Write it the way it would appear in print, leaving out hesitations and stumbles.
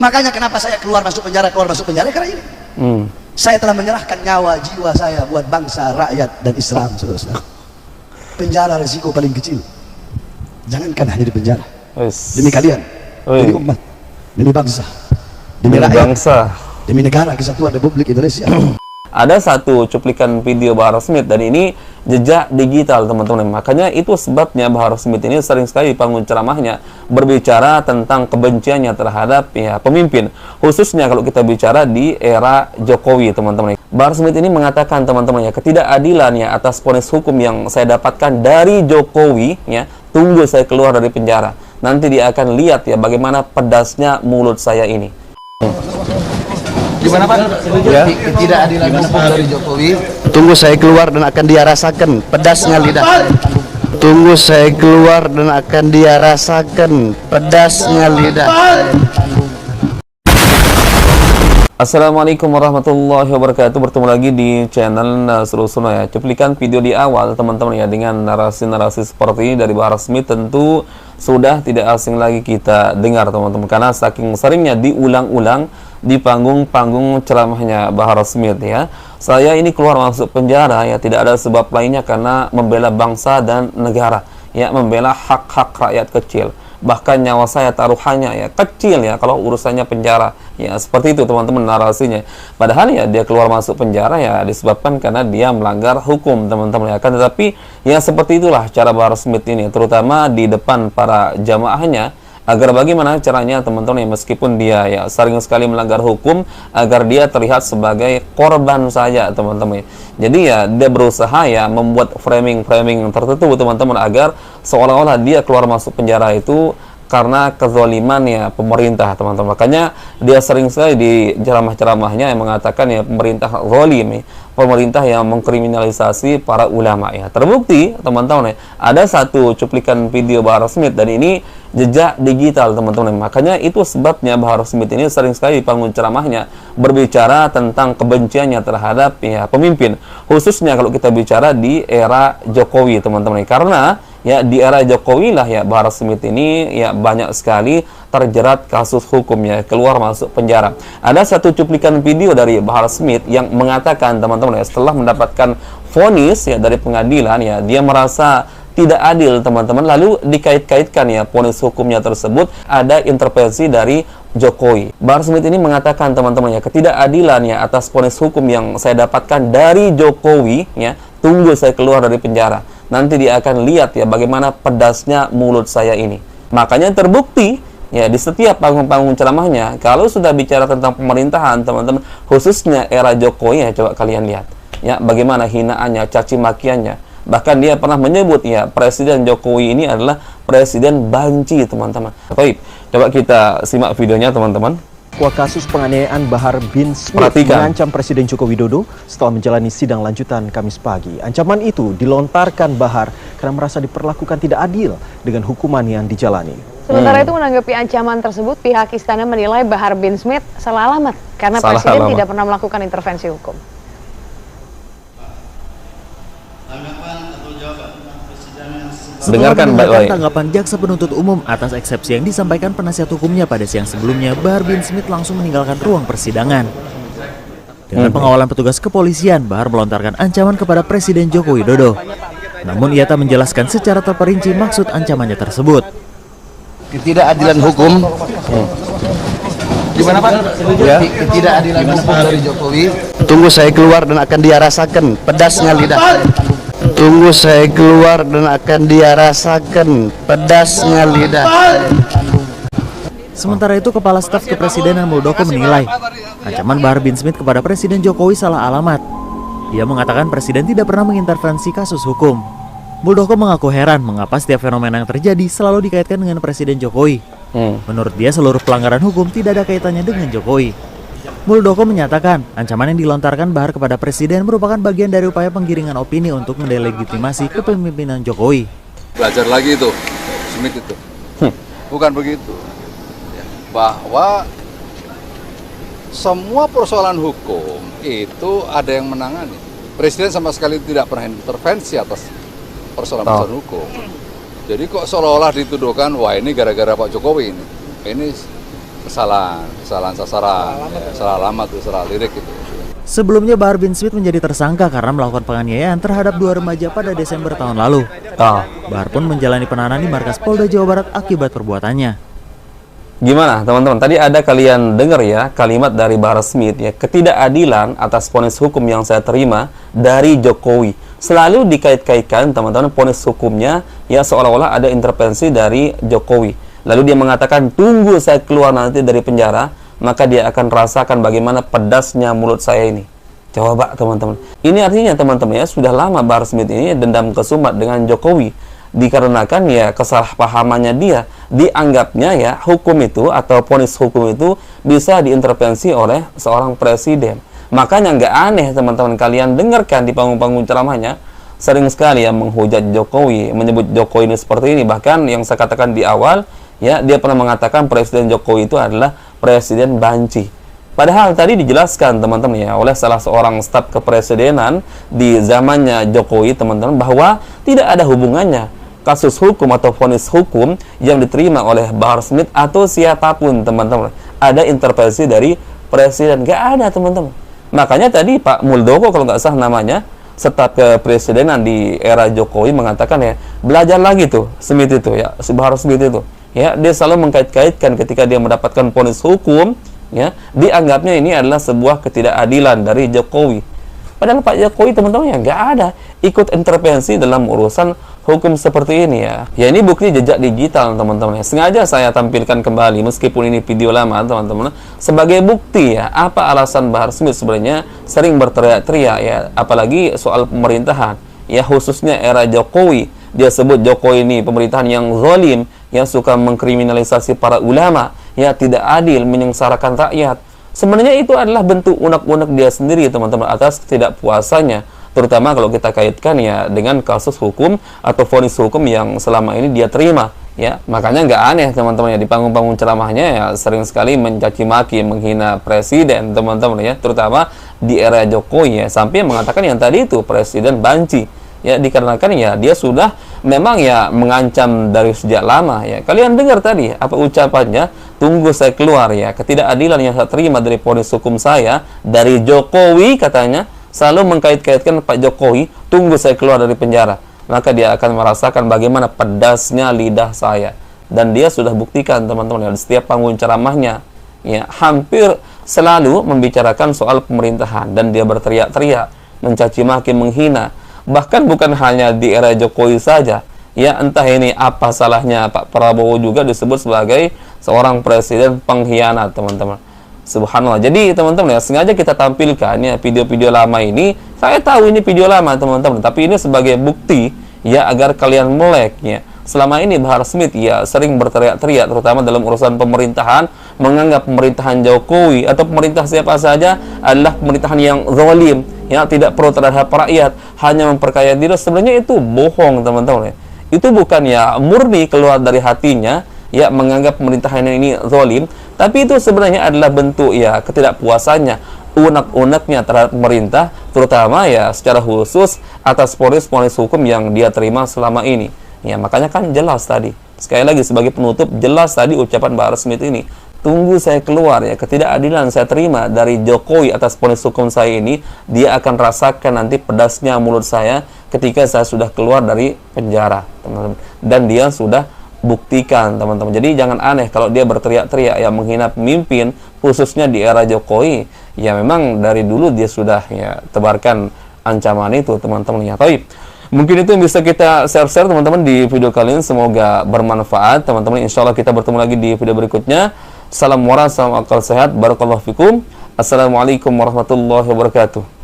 Makanya kenapa saya keluar masuk penjara karena ini. Saya telah menyerahkan nyawa jiwa saya buat bangsa, rakyat dan Islam, saudara. Penjara risiko paling kecil. Jangankan hanya di penjara. Demi kalian, demi umat, demi bangsa, demi rakyat, demi negara kesatuan Republik Indonesia. Ada satu cuplikan video Bahar Smith dan ini jejak digital, teman-teman. Makanya itu sebabnya Bahar Smith ini sering sekali di panggung ceramahnya berbicara tentang kebenciannya terhadap pemimpin, khususnya kalau kita bicara di era Jokowi, teman-teman. Bahar Smith ini mengatakan, teman-teman, ketidakadilan atas vonis hukum yang saya dapatkan dari Jokowi, tunggu saya keluar dari penjara. Nanti dia akan lihat bagaimana pedasnya mulut saya ini. Gimana Pak? Ya. Ketidakadilan hukum dari Jokowi. Tunggu saya keluar dan akan dia rasakan pedasnya lidah. Tunggu saya keluar dan akan dia rasakan pedasnya lidah. Assalamualaikum warahmatullahi wabarakatuh. Bertemu lagi di channel Seru-Suno Cuplikan video di awal, teman-teman, dengan narasi-narasi seperti ini dari Bahar Smith tentu sudah tidak asing lagi kita dengar, teman-teman, karena saking seringnya diulang-ulang di panggung-panggung ceramahnya Bahar Smith. Saya ini keluar masuk penjara tidak ada sebab lainnya karena membela bangsa dan negara, membela hak-hak rakyat kecil. Bahkan nyawa saya taruhannya kecil kalau urusannya penjara. Seperti itu, teman-teman, narasinya. Padahal dia keluar masuk penjara disebabkan karena dia melanggar hukum, teman-teman. Kan tetapi seperti itulah cara Bahar Smith ini, terutama di depan para jamaahnya, agar bagaimana caranya, teman-teman, meskipun dia sering sekali melanggar hukum, agar dia terlihat sebagai korban saja, teman-teman. Jadi dia berusaha membuat framing tertentu, teman-teman, agar seolah-olah dia keluar masuk penjara itu karena kezaliman pemerintah, teman-teman. Makanya dia sering sekali di ceramah-ceramahnya yang mengatakan pemerintah zalim, pemerintah yang mengkriminalisasi para ulama. Terbukti, teman-teman, ada satu cuplikan video Bahar Smith dan ini jejak digital, teman-teman. Makanya itu sebabnya Bahar Smith ini sering sekali di panggung ceramahnya berbicara tentang kebenciannya terhadap pemimpin, khususnya kalau kita bicara di era Jokowi, teman-teman. Karena di era Jokowi lah Bahar Smith ini banyak sekali terjerat kasus hukumnya, keluar masuk penjara. Ada satu cuplikan video dari Bahar Smith yang mengatakan, teman-teman, setelah mendapatkan vonis dari pengadilan, dia merasa tidak adil, teman-teman. Lalu dikait-kaitkan vonis hukumnya tersebut ada intervensi dari Jokowi. Bahar Smith ini mengatakan, teman-teman, ketidakadilan atas vonis hukum yang saya dapatkan dari Jokowi, tunggu saya keluar dari penjara. Nanti dia akan lihat bagaimana pedasnya mulut saya ini. Makanya terbukti di setiap panggung-panggung ceramahnya, kalau sudah bicara tentang pemerintahan, teman-teman, khususnya era Jokowi, coba kalian lihat bagaimana hinaannya, caci makiannya. Bahkan dia pernah menyebut Presiden Jokowi ini adalah presiden banci, teman-teman. Baik, coba kita simak videonya, teman-teman. Kasus penganiayaan Bahar bin Smith mengancam Presiden Joko Widodo setelah menjalani sidang lanjutan Kamis pagi. Ancaman itu dilontarkan Bahar karena merasa diperlakukan tidak adil dengan hukuman yang dijalani. Sementara itu, menanggapi ancaman tersebut, pihak istana menilai Bahar bin Smith salah alamat karena Presiden tidak pernah melakukan intervensi hukum. Setelah mendengarkan tanggapan jaksa penuntut umum atas eksepsi yang disampaikan penasihat hukumnya pada siang sebelumnya, Bahar bin Smith langsung meninggalkan ruang persidangan. Dengan pengawalan petugas kepolisian, Bahar melontarkan ancaman kepada Presiden Joko Widodo. Namun ia tak menjelaskan secara terperinci maksud ancamannya tersebut. Ketidakadilan hukum. Gimana Pak? Ketidakadilan hukum dari Jokowi. Tunggu saya keluar dan akan dia rasakan pedasnya lidah. Tunggu saya keluar dan akan dia rasakan pedasnya lidah. Sementara itu, Kepala Staf Kepresidenan Muldoko menilai ancaman Bahar bin Smith kepada Presiden Jokowi salah alamat. Ia mengatakan Presiden tidak pernah mengintervensi kasus hukum. Muldoko mengaku heran mengapa setiap fenomena yang terjadi selalu dikaitkan dengan Presiden Jokowi. Menurut dia, seluruh pelanggaran hukum tidak ada kaitannya dengan Jokowi. Muldoko menyatakan ancaman yang dilontarkan Bahar kepada Presiden merupakan bagian dari upaya penggiringan opini untuk mendelegitimasi kepemimpinan Jokowi. Belajar lagi itu, Smith itu. Bukan begitu. Bahwa semua persoalan hukum itu ada yang menangani. Presiden sama sekali tidak pernah intervensi atas persoalan-persoalan hukum. Jadi kok seolah-olah dituduhkan, wah ini gara-gara Pak Jokowi ini. Ini kesalahan sasaran, salah alamat, salah lirik gitu. Sebelumnya Bahar bin Smith menjadi tersangka karena melakukan penganiayaan terhadap 2 remaja pada Desember tahun lalu. Bahar pun menjalani penahanan di markas Polda Jawa Barat akibat perbuatannya. Gimana teman-teman? Tadi ada kalian dengar ya kalimat dari Bahar Smith ya, ketidakadilan atas vonis hukum yang saya terima dari Jokowi. Selalu dikait-kaitkan teman-teman vonis hukumnya ya seolah-olah ada intervensi dari Jokowi. Lalu dia mengatakan tunggu saya keluar nanti dari penjara, maka dia akan rasakan bagaimana pedasnya mulut saya ini. Coba teman-teman. Ini artinya teman-teman ya sudah lama Bahar Smith ini dendam kesumat dengan Jokowi. Dikarenakan ya kesalahpahamannya dia, dianggapnya ya hukum itu atau vonis hukum itu bisa diintervensi oleh seorang presiden. Makanya nggak aneh teman-teman kalian dengarkan di panggung-panggung ceramahnya sering sekali ya menghujat Jokowi, menyebut Jokowi ini seperti ini. Bahkan yang saya katakan di awal ya, dia pernah mengatakan Presiden Jokowi itu adalah presiden banci. Padahal tadi dijelaskan teman-teman ya oleh salah seorang staf kepresidenan di zamannya Jokowi teman-teman bahwa tidak ada hubungannya kasus hukum atau vonis hukum yang diterima oleh Bahar Smith atau siapapun teman-teman. Ada intervensi dari presiden, nggak ada teman-teman. Makanya tadi Pak Muldoko kalau nggak salah namanya, staf kepresidenan di era Jokowi mengatakan ya belajar lagi tuh Smith itu ya, si Bahar Smith itu. Ya, dia selalu mengkait-kaitkan ketika dia mendapatkan vonis hukum, ya, dianggapnya ini adalah sebuah ketidakadilan dari Jokowi. Padahal Pak Jokowi teman-teman ya nggak ada ikut intervensi dalam urusan hukum seperti ini ya. Ya ini bukti jejak digital teman-teman ya. Sengaja saya tampilkan kembali meskipun ini video lama teman-teman sebagai bukti ya apa alasan Bahar Smith sebenarnya sering berteriak-teriak ya, apalagi soal pemerintahan ya, khususnya era Jokowi. Dia sebut Jokowi ini pemerintahan yang zalim, yang suka mengkriminalisasi para ulama, ya tidak adil, menyengsarakan rakyat. Sebenarnya itu adalah bentuk unek-unek dia sendiri teman-teman atas ketidakpuasannya, terutama kalau kita kaitkan ya dengan kasus hukum atau vonis hukum yang selama ini dia terima ya. Makanya nggak aneh teman-teman ya di panggung-panggung ceramahnya ya sering sekali mencaci maki, menghina presiden teman-teman ya, terutama di era Jokowi ya, sampai mengatakan yang tadi itu presiden banci ya, dikarenakan ya dia sudah memang ya mengancam dari sejak lama ya. Kalian dengar tadi apa ucapannya, tunggu saya keluar ya, ketidakadilan yang saya terima dari vonis hukum saya dari Jokowi katanya, selalu mengkait-kaitkan Pak Jokowi, tunggu saya keluar dari penjara, maka dia akan merasakan bagaimana pedasnya lidah saya. Dan dia sudah buktikan teman-teman ya, di setiap panggung ceramahnya ya hampir selalu membicarakan soal pemerintahan, dan dia berteriak-teriak, mencaci maki, menghina. Bahkan bukan hanya di era Jokowi saja ya, entah ini apa salahnya Pak Prabowo juga disebut sebagai seorang presiden pengkhianat teman-teman. Subhanallah. Jadi teman-teman ya sengaja kita tampilkan ya video-video lama ini. Saya tahu ini video lama teman-teman, tapi ini sebagai bukti ya agar kalian melek ya. Selama ini Bahar Smith ya sering berteriak-teriak terutama dalam urusan pemerintahan, menganggap pemerintahan Jokowi atau pemerintah siapa saja adalah pemerintahan yang zalim ya, tidak pro terhadap rakyat, hanya memperkaya diri. Sebenarnya itu bohong teman-teman ya. Itu bukan ya murni keluar dari hatinya ya menganggap pemerintahan ini zalim, tapi itu sebenarnya adalah bentuk ya ketidakpuasannya, unek-uneknya terhadap pemerintah, terutama ya secara khusus atas vonis hukum yang dia terima selama ini. Ya, makanya kan jelas tadi. Sekali lagi sebagai penutup, jelas tadi ucapan Bahar Smith ini. Tunggu saya keluar ya, ketidakadilan saya terima dari Jokowi atas vonis hukum saya ini, dia akan rasakan nanti pedasnya mulut saya ketika saya sudah keluar dari penjara, teman-teman. Dan dia sudah buktikan, teman-teman. Jadi jangan aneh kalau dia berteriak-teriak ya menghina pemimpin, khususnya di era Jokowi. Ya memang dari dulu dia sudah ya tebarkan ancaman itu, teman-teman ya. Baik. Mungkin itu yang bisa kita share-share teman-teman di video kali ini. Semoga bermanfaat teman-teman. Insya Allah kita bertemu lagi di video berikutnya. Salam waras, salam akal sehat. Barakallahu fikum. Assalamualaikum warahmatullahi wabarakatuh.